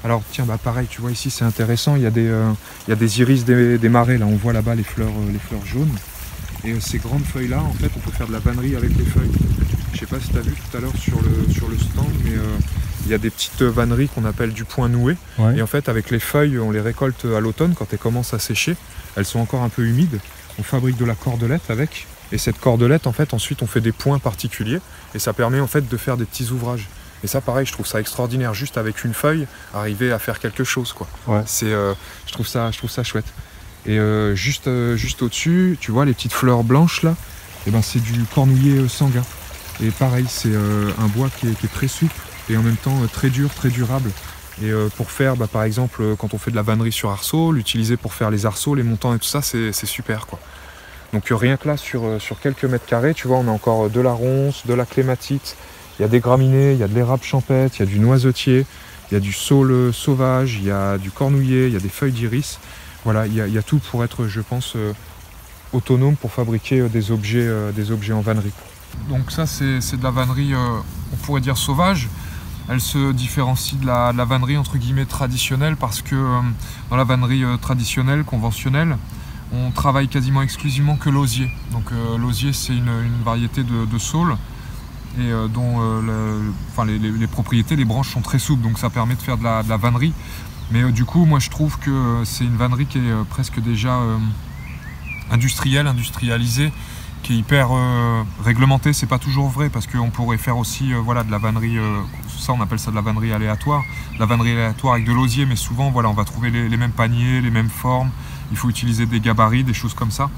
Alors tiens, bah pareil, tu vois ici c'est intéressant, il y a des iris des marais, là on voit là-bas les fleurs jaunes. Et ces grandes feuilles-là, en fait, on peut faire de la vannerie avec les feuilles. Je sais pas si tu as vu tout à l'heure sur le stand, mais il y a des petites vanneries qu'on appelle du point noué. Ouais. Et en fait, avec les feuilles, on les récolte à l'automne quand elles commencent à sécher. Elles sont encore un peu humides. On fabrique de la cordelette avec. Et cette cordelette, en fait, ensuite, on fait des points particuliers. Et ça permet, en fait, de faire des petits ouvrages. Et ça, pareil, je trouve ça extraordinaire. Juste avec une feuille, arriver à faire quelque chose, quoi. Ouais. Je trouve ça chouette. Et juste au-dessus, tu vois les petites fleurs blanches là, et ben c'est du cornouiller sanguin. Et pareil, c'est un bois qui est très souple et en même temps très dur, très durable. Et pour faire, par exemple, quand on fait de la vannerie sur arceaux, l'utiliser pour faire les arceaux, les montants et tout ça, c'est super, quoi. Donc rien que là, sur quelques mètres carrés, tu vois, on a encore de la ronce, de la clématite, il y a des graminées, il y a de l'érable champêtre, il y a du noisetier, il y a du saule sauvage, il y a du cornouiller, il y a des feuilles d'iris. Voilà, il y a tout pour être, je pense, autonome pour fabriquer des objets en vannerie. Donc ça, c'est de la vannerie, on pourrait dire sauvage. Elle se différencie de la vannerie entre guillemets traditionnelle parce que dans la vannerie traditionnelle, conventionnelle, on travaille quasiment exclusivement que l'osier. Donc l'osier, c'est une variété de saule et dont les propriétés, les branches sont très souples, donc ça permet de faire de la vannerie. Mais du coup, moi je trouve que c'est une vannerie qui est presque déjà industrialisée, qui est hyper réglementée. C'est pas toujours vrai parce qu'on pourrait faire aussi de la vannerie, ça on appelle ça de la vannerie aléatoire. La vannerie aléatoire avec de l'osier, mais souvent on va trouver les mêmes paniers, les mêmes formes. Il faut utiliser des gabarits, des choses comme ça.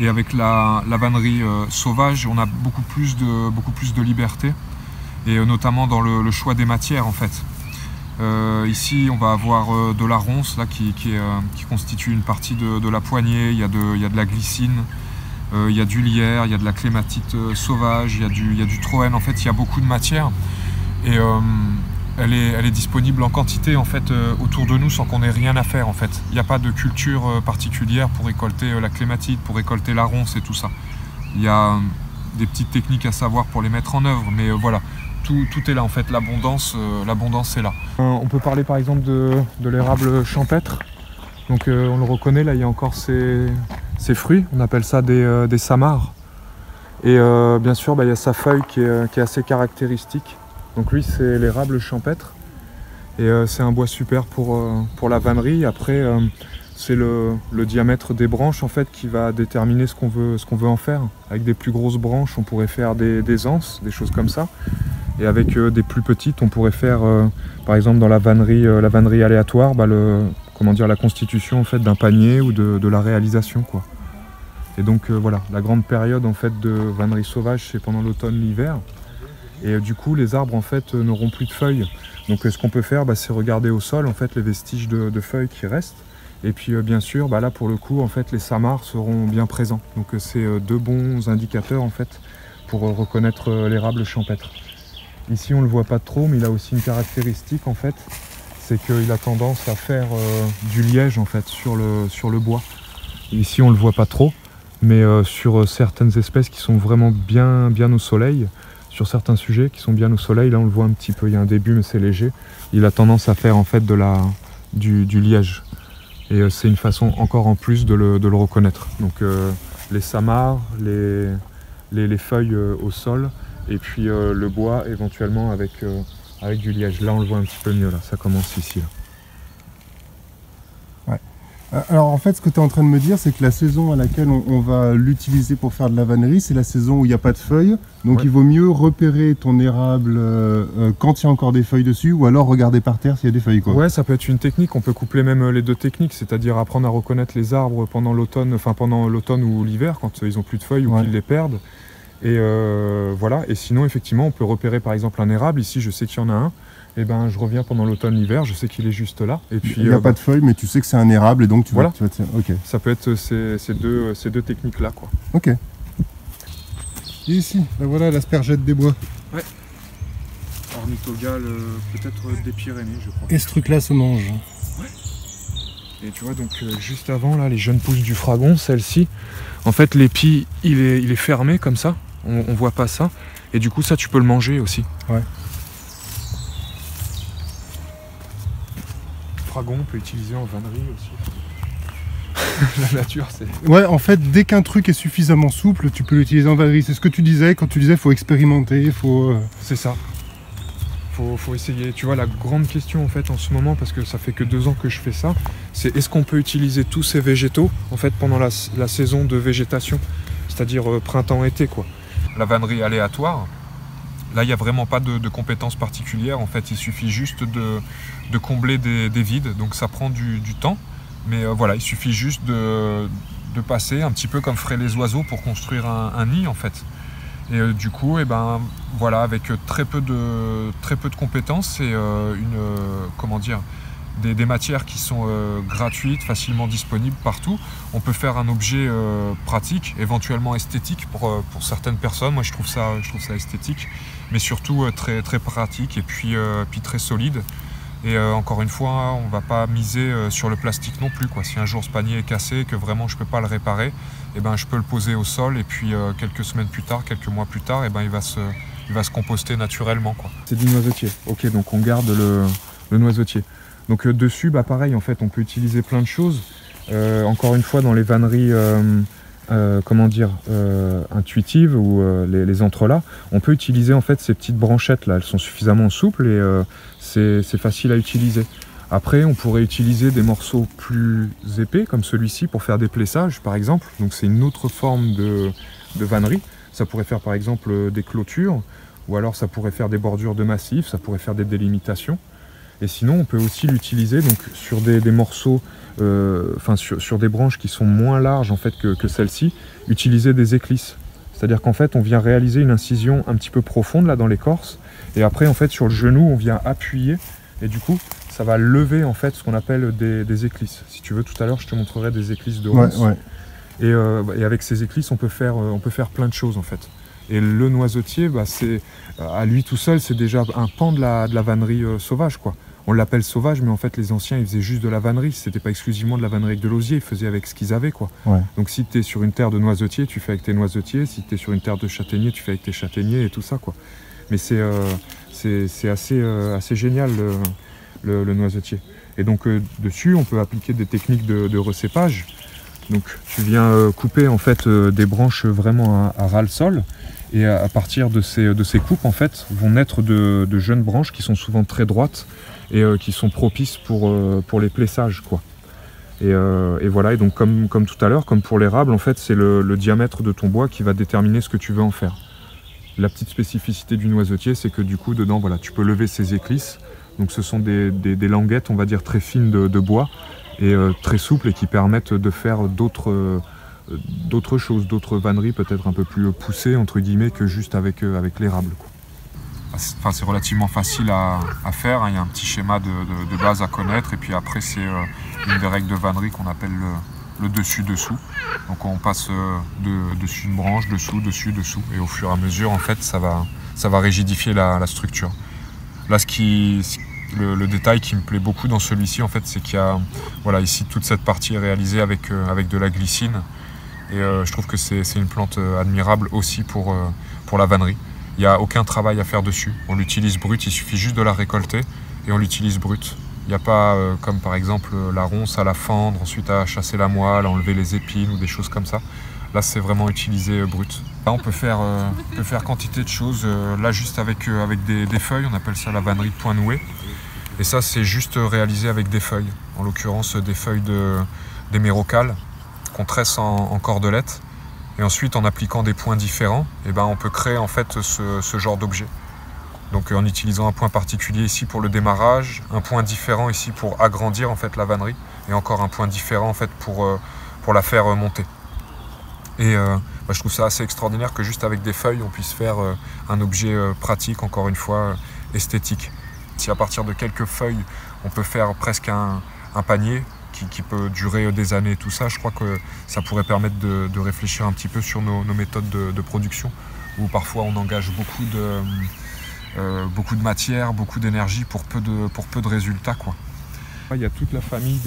Et avec la vannerie sauvage, on a beaucoup plus de liberté, et notamment dans le choix des matières en fait. Ici on va avoir de la ronce là, qui constitue une partie de la poignée, il y a de la glycine, il y a du lierre, il y a de la clématite sauvage, il y a du troène, en fait il y a beaucoup de matière et elle est disponible en quantité en fait autour de nous sans qu'on ait rien à faire en fait. Il n'y a pas de culture particulière pour récolter la clématite, pour récolter la ronce et tout ça. Il y a des petites techniques à savoir pour les mettre en œuvre, mais voilà. Tout est là en fait, l'abondance est là. On peut parler par exemple de l'érable champêtre. Donc on le reconnaît, là il y a encore ses fruits, on appelle ça des samars. Et bien sûr il y a sa feuille qui est assez caractéristique. Donc lui c'est l'érable champêtre. Et c'est un bois super pour la vannerie. Après c'est le diamètre des branches en fait qui va déterminer ce qu'on veut en faire. Avec des plus grosses branches on pourrait faire des anses, des choses comme ça. Et avec des plus petites, on pourrait faire, par exemple dans la vannerie aléatoire, la constitution en fait d'un panier ou de la réalisation, quoi. Et donc voilà, la grande période en fait de vannerie sauvage, c'est pendant l'automne, l'hiver. Et du coup, les arbres en fait n'auront plus de feuilles. Donc ce qu'on peut faire, c'est regarder au sol en fait les vestiges de feuilles qui restent. Et puis bien sûr, là pour le coup, en fait, les samars seront bien présents. Donc c'est deux bons indicateurs en fait pour reconnaître l'érable champêtre. Ici on ne le voit pas trop, mais il a aussi une caractéristique en fait, c'est qu'il a tendance à faire du liège en fait sur le bois. Ici on le voit pas trop, mais sur certaines espèces qui sont vraiment bien au soleil, sur certains sujets qui sont bien au soleil, là on le voit un petit peu, il y a un début mais c'est léger, il a tendance à faire en fait du liège. Et c'est une façon encore en plus de le reconnaître. Donc les samars, les feuilles au sol, et puis le bois éventuellement avec du liège. Là on le voit un petit peu mieux, là, ça commence ici. Là. Ouais. Alors en fait ce que tu es en train de me dire c'est que la saison à laquelle on va l'utiliser pour faire de la vannerie, c'est la saison où il n'y a pas de feuilles. Donc il vaut mieux repérer ton érable quand il y a encore des feuilles dessus, ou alors regarder par terre s'il y a des feuilles, quoi. Ouais, ça peut être une technique, on peut coupler même les deux techniques, c'est-à-dire apprendre à reconnaître les arbres pendant l'automne ou l'hiver quand ils n'ont plus de feuilles ou qu'ils les perdent. Et voilà, et sinon effectivement on peut repérer par exemple un érable, ici je sais qu'il y en a un, et ben je reviens pendant l'automne-l'hiver, je sais qu'il est juste là. Et puis, il n'y a pas de feuilles, mais tu sais que c'est un érable et donc tu vas tirer. Ok. Ça peut être ces deux techniques là, quoi. Ok. Et ici, ben voilà l'aspergette des bois. Ouais. Ornithogale, peut-être des Pyrénées je crois. Et ce truc là se mange. Ouais. Et tu vois donc juste avant là, les jeunes pousses du fragon, celle-ci, en fait l'épi il est fermé comme ça. On voit pas ça, et du coup ça tu peux le manger aussi. Ouais. l'astragon, on peut utiliser en vannerie aussi. La nature, c'est... Ouais, en fait, dès qu'un truc est suffisamment souple, tu peux l'utiliser en vannerie. C'est ce que tu disais quand tu disais faut expérimenter, faut... C'est ça. Faut essayer. Tu vois, la grande question en fait en ce moment, parce que ça fait que 2 ans que je fais ça, c'est est-ce qu'on peut utiliser tous ces végétaux en fait pendant la saison de végétation, c'est-à-dire printemps-été quoi. La vannerie aléatoire, là il n'y a vraiment pas de compétences particulières, en fait il suffit juste de combler des vides, donc ça prend du temps, mais voilà, il suffit juste de passer un petit peu comme feraient les oiseaux pour construire un nid en fait. Et du coup, ben, voilà, avec très peu de compétences et comment dire, des matières qui sont gratuites, facilement disponibles partout, on peut faire un objet pratique, éventuellement esthétique pour certaines personnes. Moi, je trouve ça esthétique, mais surtout très pratique et puis très solide. Et encore une fois, on ne va pas miser sur le plastique non plus, quoi. Si un jour ce panier est cassé et que vraiment je ne peux pas le réparer, eh ben, je peux le poser au sol et puis quelques semaines plus tard, quelques mois plus tard, eh ben, il va se composter naturellement, quoi. C'est du noisetier. Ok, donc on garde le noisetier. Donc dessus, bah, pareil, en fait, on peut utiliser plein de choses. Encore une fois, dans les vanneries comment dire, intuitives ou les entrelacs, on peut utiliser en fait ces petites branchettes là, elles sont suffisamment souples et c'est facile à utiliser. Après, on pourrait utiliser des morceaux plus épais comme celui-ci pour faire des plessages par exemple, donc c'est une autre forme de vannerie. Ça pourrait faire par exemple des clôtures, ou alors ça pourrait faire des bordures de massifs, ça pourrait faire des délimitations. Et sinon, on peut aussi l'utiliser donc sur des morceaux, sur des branches qui sont moins larges en fait que celle-ci, utiliser des éclisses. C'est-à-dire qu'en fait, on vient réaliser une incision un petit peu profonde là dans l'écorce, et après en fait sur le genou, on vient appuyer, et du coup, ça va lever en fait ce qu'on appelle des éclisses. Si tu veux, tout à l'heure, je te montrerai des éclisses de ronces. Ouais, ouais. Et avec ces éclisses, on peut faire plein de choses en fait. Et le noisetier, bah, à lui tout seul, c'est déjà un pan de la vannerie sauvage, quoi. On l'appelle sauvage, mais en fait, les anciens, ils faisaient juste de la vannerie. C'était pas exclusivement de la vannerie avec de l'osier, ils faisaient avec ce qu'ils avaient, quoi. Ouais. Donc, si tu es sur une terre de noisetier, tu fais avec tes noisetiers. Si tu es sur une terre de châtaignier, tu fais avec tes châtaigniers et tout ça, quoi. Mais c'est assez génial, le noisetier. Et donc, dessus, on peut appliquer des techniques de recépage. Donc, tu viens couper, en fait, des branches vraiment à ras le sol. Et à partir de ces coupes, en fait, vont naître de jeunes branches qui sont souvent très droites et qui sont propices pour les plessages, quoi. Et voilà, et donc comme tout à l'heure, comme pour l'érable, en fait, c'est le diamètre de ton bois qui va déterminer ce que tu veux en faire. La petite spécificité du noisetier, c'est que du coup, dedans, voilà, tu peux lever ces éclisses. Donc ce sont des languettes, on va dire, très fines de bois et très souples et qui permettent de faire d'autres choses, d'autres vanneries peut-être un peu plus poussées entre guillemets que juste avec l'érable, quoi. Enfin, c'est relativement facile à faire, hein. Il y a un petit schéma de base à connaître et puis après c'est une des règles de vannerie qu'on appelle le dessus-dessous. Donc on passe dessus une branche, dessous, dessus, dessous, et au fur et à mesure en fait ça va rigidifier la structure. Là le détail qui me plaît beaucoup dans celui-ci en fait, c'est qu'il y a voilà, ici toute cette partie est réalisée avec de la glycine. Et je trouve que c'est une plante admirable aussi pour la vannerie. Il n'y a aucun travail à faire dessus. On l'utilise brute, il suffit juste de la récolter et on l'utilise brute. Il n'y a pas comme par exemple la ronce à la fendre, ensuite à chasser la moelle, à enlever les épines ou des choses comme ça. Là c'est vraiment utilisé brut. Là on peut faire quantité de choses. Là juste avec des feuilles, on appelle ça la vannerie de point noué. Et ça c'est juste réalisé avec des feuilles. En l'occurrence des feuilles d'émérocale qu'on tresse en cordelette, et ensuite en appliquant des points différents, et ben on peut créer en fait ce genre d'objet. Donc en utilisant un point particulier ici pour le démarrage, un point différent ici pour agrandir en fait la vannerie, et encore un point différent en fait pour la faire monter. Et je trouve ça assez extraordinaire que juste avec des feuilles on puisse faire un objet pratique, encore une fois esthétique. Si à partir de quelques feuilles on peut faire presque un panier qui peut durer des années, tout ça, je crois que ça pourrait permettre de réfléchir un petit peu sur nos méthodes de production, où parfois on engage beaucoup de matière, beaucoup d'énergie pour peu de résultats, quoi. Il y a toute la famille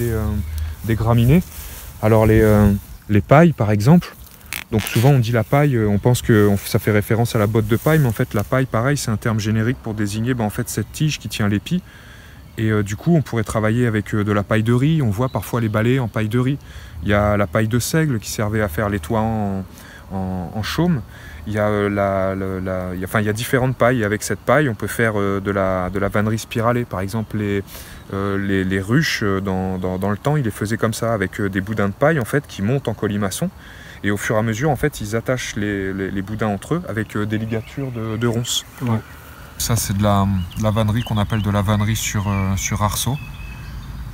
des graminées. Alors les pailles par exemple, donc souvent on dit la paille, on pense que ça fait référence à la botte de paille, mais en fait la paille pareil c'est un terme générique pour désigner en fait cette tige qui tient l'épi. Et du coup, on pourrait travailler avec de la paille de riz. On voit parfois les balais en paille de riz. Il y a la paille de seigle qui servait à faire les toits en chaume. Il y a, il y a différentes pailles. Avec cette paille, on peut faire de la vannerie spiralée. Par exemple, les ruches, dans le temps, ils les faisaient comme ça, avec des boudins de paille en fait, qui montent en colimaçon. Et au fur et à mesure, en fait, ils attachent les boudins entre eux avec des ligatures de ronces. Ouais. Ça, c'est de la vannerie qu'on appelle de la vannerie sur arceau.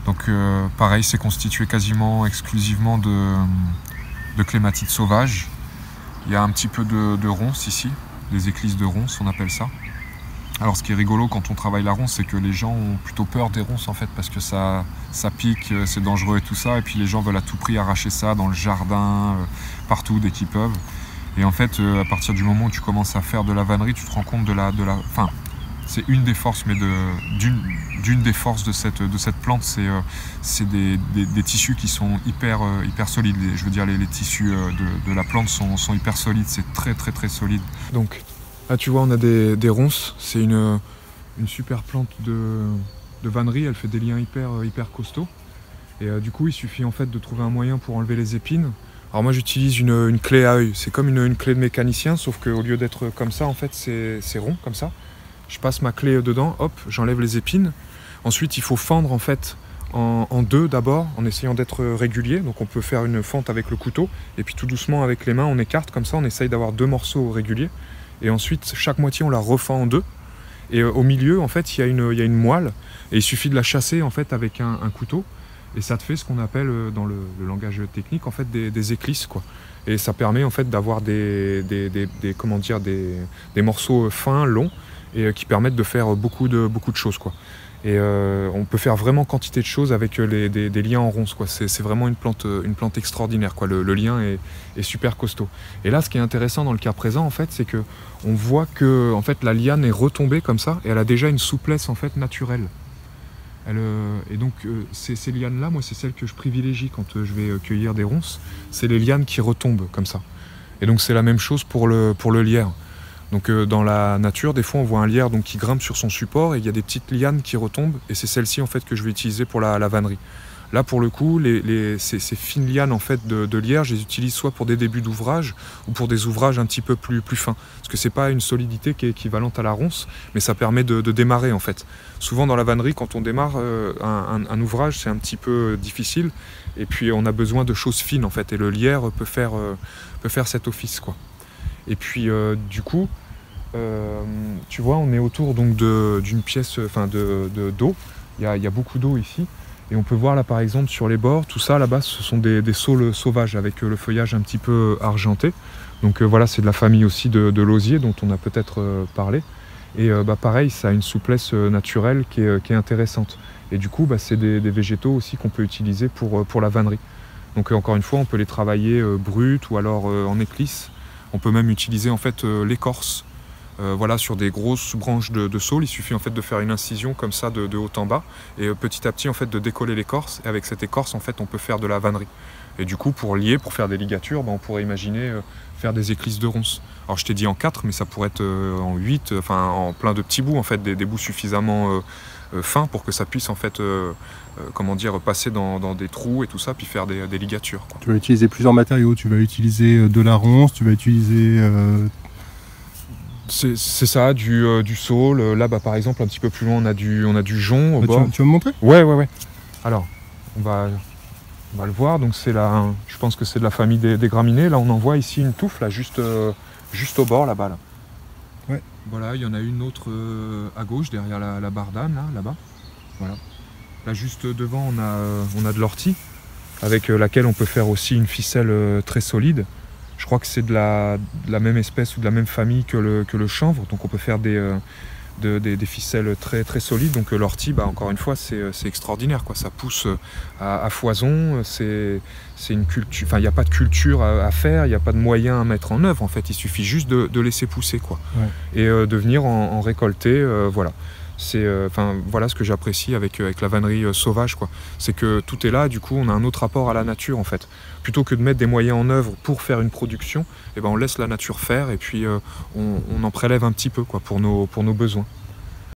Donc, pareil, c'est constitué quasiment exclusivement de clématite sauvage. Il y a un petit peu de ronces ici, des éclisses de ronces, on appelle ça. Alors, ce qui est rigolo quand on travaille la ronce, c'est que les gens ont plutôt peur des ronces, en fait, parce que ça pique, c'est dangereux et tout ça. Et puis, les gens veulent à tout prix arracher ça dans le jardin, partout, dès qu'ils peuvent. Et en fait, à partir du moment où tu commences à faire de la vannerie, tu te rends compte enfin, c'est une des forces, mais d'une des forces de cette plante, c'est des tissus qui sont hyper solides. Je veux dire, les tissus de la plante sont hyper solides, c'est très très très solide. Donc là, tu vois, on a des ronces. C'est une super plante de vannerie. Elle fait des liens hyper costauds. Et du coup, il suffit en fait de trouver un moyen pour enlever les épines. Alors moi, j'utilise une clé à œil. C'est comme une clé de mécanicien, sauf qu'au lieu d'être comme ça, en fait, c'est rond comme ça. Je passe ma clé dedans, hop, j'enlève les épines. Ensuite, il faut fendre en fait en deux d'abord, en essayant d'être régulier. Donc on peut faire une fente avec le couteau, et puis tout doucement avec les mains, on écarte comme ça, on essaye d'avoir 2 morceaux réguliers. Et ensuite, chaque moitié, on la refend en 2. Et au milieu, en fait, il y a une moelle, et il suffit de la chasser en fait avec un couteau. Et ça te fait ce qu'on appelle dans le langage technique en fait des éclisses, quoi. Et ça permet en fait d'avoir des morceaux fins, longs, et qui permettent de faire beaucoup de choses, quoi. Et on peut faire vraiment quantité de choses avec des liens en ronces, quoi. C'est vraiment une plante extraordinaire, quoi. Le lien est super costaud. Et là, ce qui est intéressant dans le cas présent, en fait, c'est que on voit que en fait la liane est retombée comme ça, et elle a déjà une souplesse en fait naturelle. Et donc ces lianes-là, moi, c'est celles que je privilégie quand je vais cueillir des ronces. C'est les lianes qui retombent comme ça. Et donc c'est la même chose pour le lierre. Donc dans la nature, des fois, on voit un lierre donc, qui grimpe sur son support, et il y a des petites lianes qui retombent, et c'est celles-ci en fait que je vais utiliser pour la vannerie. Là, pour le coup, ces fines lianes en fait, de lierre, je les utilise soit pour des débuts d'ouvrage ou pour des ouvrages un petit peu plus fins. Parce que c'est pas une solidité qui est équivalente à la ronce, mais ça permet de démarrer en fait. Souvent dans la vannerie, quand on démarre un ouvrage, c'est un petit peu difficile, et puis on a besoin de choses fines en fait, et le lierre peut faire cet office, quoi. Et puis du coup, tu vois, on est autour donc d'une pièce, d'eau. Il y a beaucoup d'eau ici. Et on peut voir là par exemple sur les bords, tout ça là-bas, ce sont des saules sauvages avec le feuillage un petit peu argenté. Donc voilà, c'est de la famille aussi de l'osier dont on a peut-être parlé. Et pareil, ça a une souplesse naturelle qui est intéressante. Et du coup, c'est des végétaux aussi qu'on peut utiliser pour la vannerie. Donc encore une fois, on peut les travailler brutes ou alors en éclisse. On peut même utiliser en fait l'écorce. Voilà, sur des grosses branches de saule, il suffit en fait de faire une incision comme ça de haut en bas, et petit à petit en fait de décoller l'écorce, et avec cette écorce en fait on peut faire de la vannerie. Et du coup pour lier, pour faire des ligatures, on pourrait imaginer faire des éclisses de ronces. Alors je t'ai dit en 4, mais ça pourrait être en 8, enfin en plein de petits bouts en fait, des bouts suffisamment fins pour que ça puisse en fait passer dans des trous et tout ça, puis faire des ligatures, quoi. Tu vas utiliser plusieurs matériaux, tu vas utiliser de la ronce, tu vas utiliser... C'est ça, du saule. Là, par exemple, un petit peu plus loin, on a du jonc au bord. Tu vas me montrer ? Ouais. Alors, on va le voir. Donc, je pense que c'est de la famille des graminées. Là, on en voit ici une touffe, là, juste au bord, là-bas. Là. Ouais. Voilà, il y en a une autre à gauche, derrière la bardane, là-bas. Voilà. Là, juste devant, on a de l'ortie, avec laquelle on peut faire aussi une ficelle très solide. Je crois que c'est de la même espèce ou de la même famille que le chanvre, donc on peut faire des ficelles très, très solides. Donc l'ortie, encore une fois, c'est extraordinaire, quoi. Ça pousse à foison, c'est une culture. Enfin, il n'y a pas de culture à faire, il n'y a pas de moyens à mettre en œuvre. En fait, il suffit juste de laisser pousser, quoi. Ouais. Et de venir en récolter, voilà. Voilà ce que j'apprécie avec la vannerie sauvage, quoi. C'est que tout est là, du coup on a un autre rapport à la nature en fait. Plutôt que de mettre des moyens en œuvre pour faire une production, on laisse la nature faire, et puis on en prélève un petit peu, quoi, pour nos besoins.